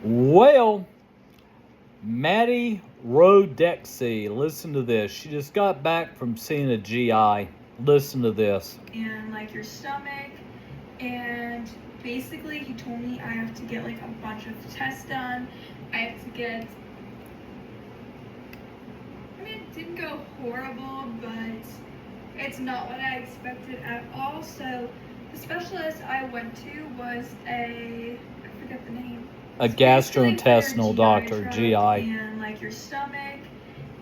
Well, Maddy Wodecki, listen to this. She just got back from seeing a GI. Listen to this. And like your stomach, and basically he told me I have to get like a bunch of tests done. I have to get, I mean, it didn't go horrible, but it's not what I expected at all. So the specialist I went to was I forget the name. A gastrointestinal doctor, GI. And like your stomach,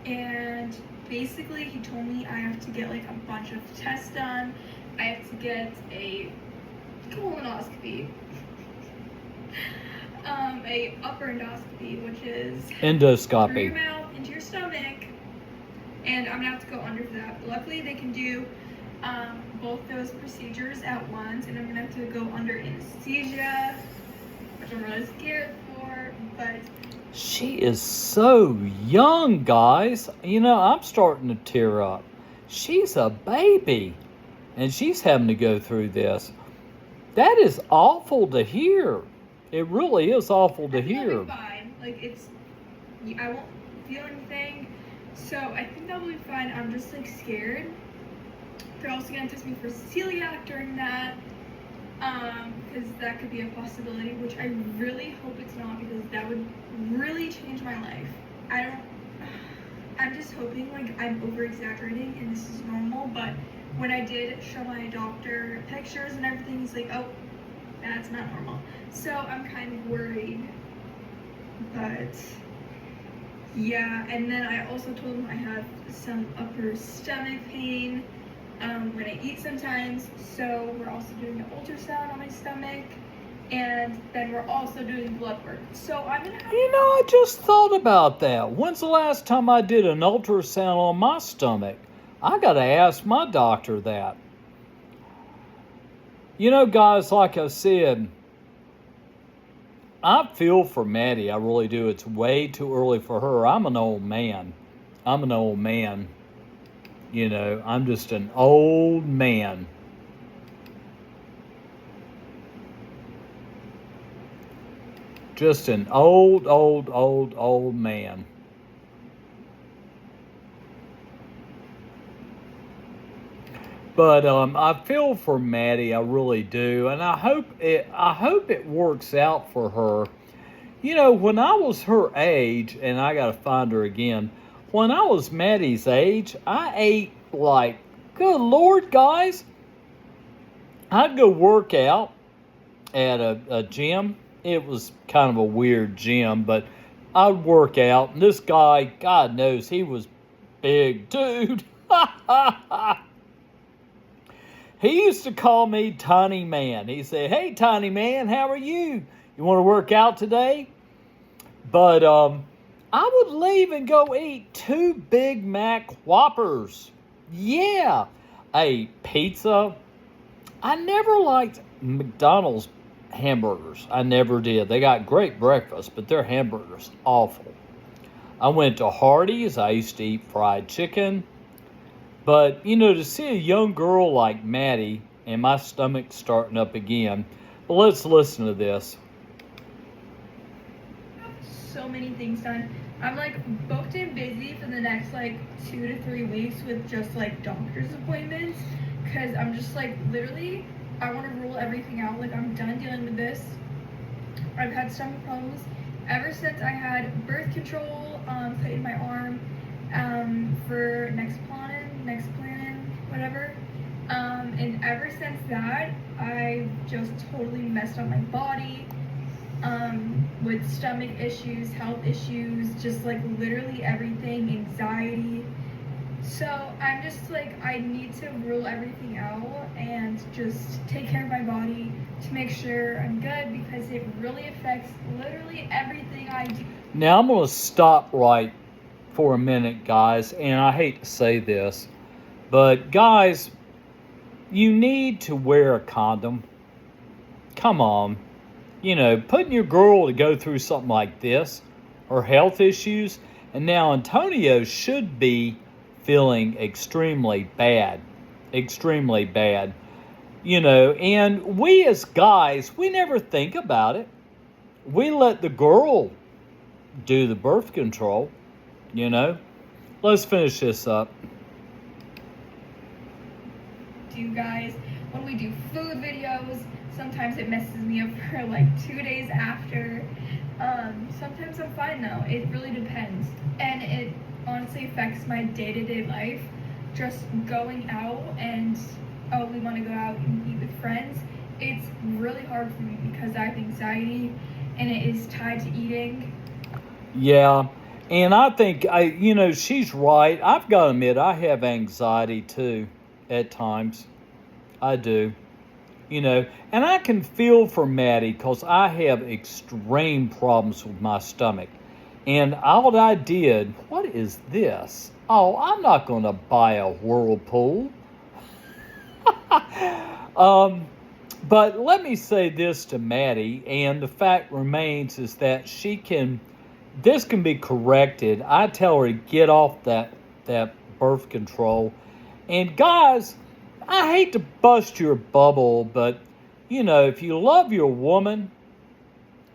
and basically he told me I have to get like a bunch of tests done. I have to get a colonoscopy, a upper endoscopy, which is endoscopy through your mouth into your stomach, and I'm gonna have to go under for that. But luckily they can do both those procedures at once, and I'm gonna have to go under anesthesia, which I'm really scared for, but she is so young, guys. You know, I'm starting to tear up. She's a baby, and she's having to go through this. That is awful to hear. It really is awful to hear. I'll be fine. Like, I won't feel anything, so I think that will be fine. I'm just, like, scared. They're also gonna test me for celiac during that, because that could be a possibility, which I really hope it's not, because that would really change my life. I'm just hoping, like, I'm over-exaggerating and this is normal, but when I did show my doctor pictures and everything, he's like, oh, that's not normal. So I'm kind of worried, but yeah. And then I also told him I have some upper stomach pain when I eat sometimes, so we're also doing an ultrasound on my stomach, and then we're also doing blood work. So I'm gonna have, you know, I just thought about that. When's the last time I did an ultrasound on my stomach? I gotta ask my doctor that. You know, guys, like I said, I feel for Maddy. I really do. It's way too early for her. I'm an old man. You know, I'm just an old man. Just an old man. But I feel for Maddy, I really do, and I hope it works out for her. You know, when I was her age, and I gotta find her again. When I was Maddy's age, I ate like, good Lord, guys. I'd go work out at a gym. It was kind of a weird gym, but I'd work out, and this guy, God knows, he was big, dude. He used to call me Tiny Man. He said, hey, Tiny Man, how are you? You want to work out today? But I would leave and go eat 2 Big Mac Whoppers. Yeah. I ate pizza. I never liked McDonald's hamburgers. I never did. They got great breakfast, but their hamburgers awful. I went to Hardee's. I used to eat fried chicken. But, you know, to see a young girl like Maddy, and my stomach starting up again, well, let's listen to this. so many things done. I'm like booked and busy for the next like 2 to 3 weeks with just like doctor's appointments, because I'm just like literally I want to rule everything out. Like, I'm done dealing with this. I've had stomach problems ever since I had birth control put in my arm for Nexplanon, whatever. And ever since that, I've just totally messed up my body with stomach issues, health issues, just like literally everything, anxiety. So I'm just like, I need to rule everything out and just take care of my body to make sure I'm good, because it really affects literally everything I do. Now I'm going to stop right for a minute, guys, and I hate to say this, but guys, you need to wear a condom. Come on. You know, putting your girl to go through something like this, or health issues, and now Antonio should be feeling extremely bad. You know, and we as guys, we never think about it. we let the girl do the birth control, you know. Let's finish this up. Do you guys, when we do food videos, sometimes it messes me up for like 2 days after. Sometimes I'm fine though. It really depends. And it honestly affects my day-to-day life. Just going out and, oh, we want to go out and eat with friends. It's really hard for me because I have anxiety and it is tied to eating. Yeah, and I think, she's right. I've got to admit, I have anxiety too at times. I do. And I can feel for Maddy because I have extreme problems with my stomach. And all I did, what is this? Oh, I'm not going to buy a Whirlpool. But let me say this to Maddy, and the fact remains is that this can be corrected. I tell her to get off that birth control. And guys, I hate to bust your bubble, but, if you love your woman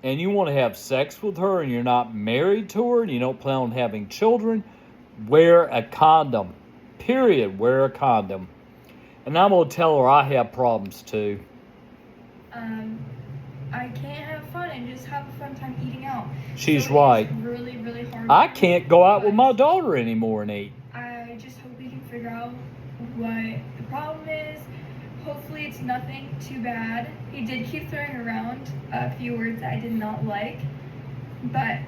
and you want to have sex with her and you're not married to her and you don't plan on having children, wear a condom. Period. Wear a condom. And I'm going to tell her I have problems too. I can't have fun and just have a fun time eating out. She's right. It's really, really hard. I can't go out with my daughter anymore and eat. I just hope we can figure out what the problem is. Hopefully it's nothing too bad. He did keep throwing around a few words that I did not like, but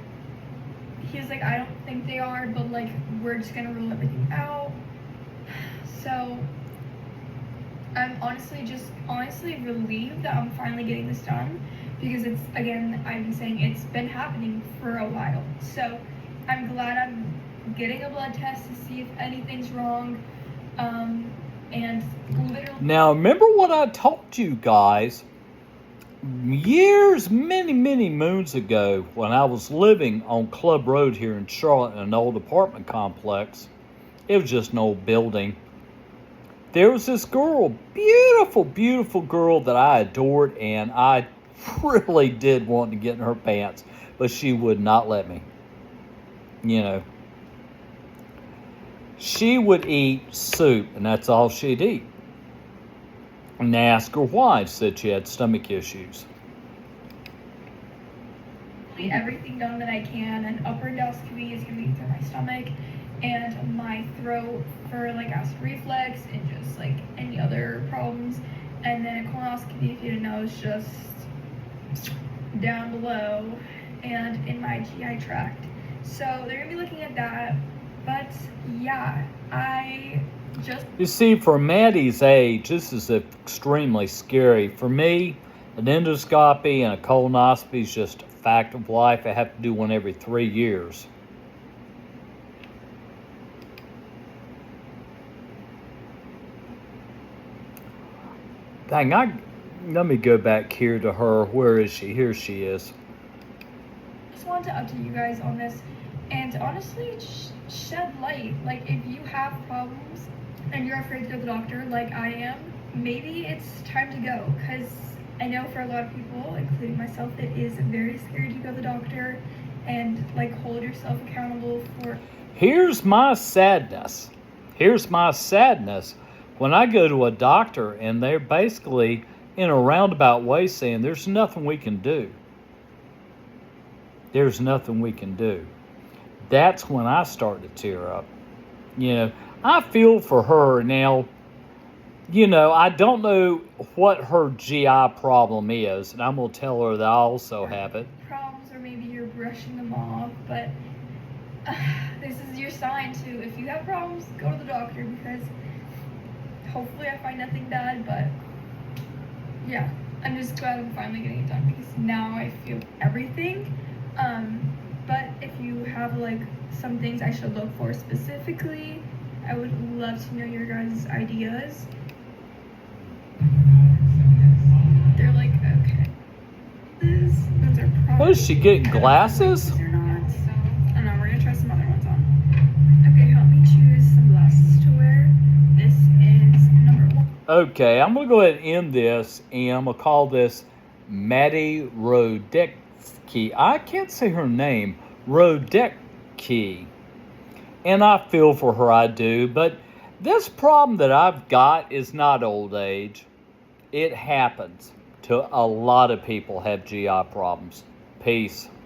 he was like, I don't think they are, but like, we're just gonna rule everything out. So I'm honestly relieved that I'm finally getting this done, because it's, again, I've been saying it's been happening for a while. So I'm glad I'm getting a blood test to see if anything's wrong. And literally, now remember what I told you guys years, many moons ago, when I was living on Club Road here in Charlotte in an old apartment complex. It was just an old building. There was this girl, beautiful girl that I adored, and I really did want to get in her pants, but she would not let me. She would eat soup, and that's all she'd eat. And I asked her why. She said she had stomach issues. everything done that I can. An upper endoscopy is going to be through my stomach and my throat for like acid reflux and just like any other problems. And then a colonoscopy, if you didn't know, is just down below and in my GI tract. So they're going to be looking at that. But yeah, you see, for Maddy's age, this is extremely scary. For me, an endoscopy and a colonoscopy is just a fact of life. I have to do one every 3 years. Dang, let me go back here to her. Where is she? Here she is. Just wanted to update you guys on this and honestly shed light. Like, if you have problems and you're afraid to go to the doctor like I am, maybe it's time to go, because I know for a lot of people, including myself, it is very scary to go to the doctor and like hold yourself accountable for. Here's my sadness. When I go to a doctor and they're basically in a roundabout way saying there's nothing we can do. There's nothing we can do. That's when I start to tear up. I feel for her now. I don't know what her GI problem is, and I'm going to tell her that I also have it. Problems, or maybe you're brushing them off, but this is your sign to, if you have problems, go to the doctor, because hopefully I find nothing bad. But yeah, I'm just glad I'm finally getting it done, because now I feel everything. But if you have like some things I should look for specifically, I would love to know your guys' ideas. They're like, okay, those are probably. What is she getting, glasses? Or not. Oh no, we're gonna try some other ones on. Okay, help me choose some glasses to wear. This is number 1. Okay, I'm gonna go ahead and end this, and I'm gonna call this Maddy Wodecki Wodecki. I can't say her name. Wodecki. And I feel for her, I do. But this problem that I've got is not old age. It happens to a lot of people have GI problems. Peace.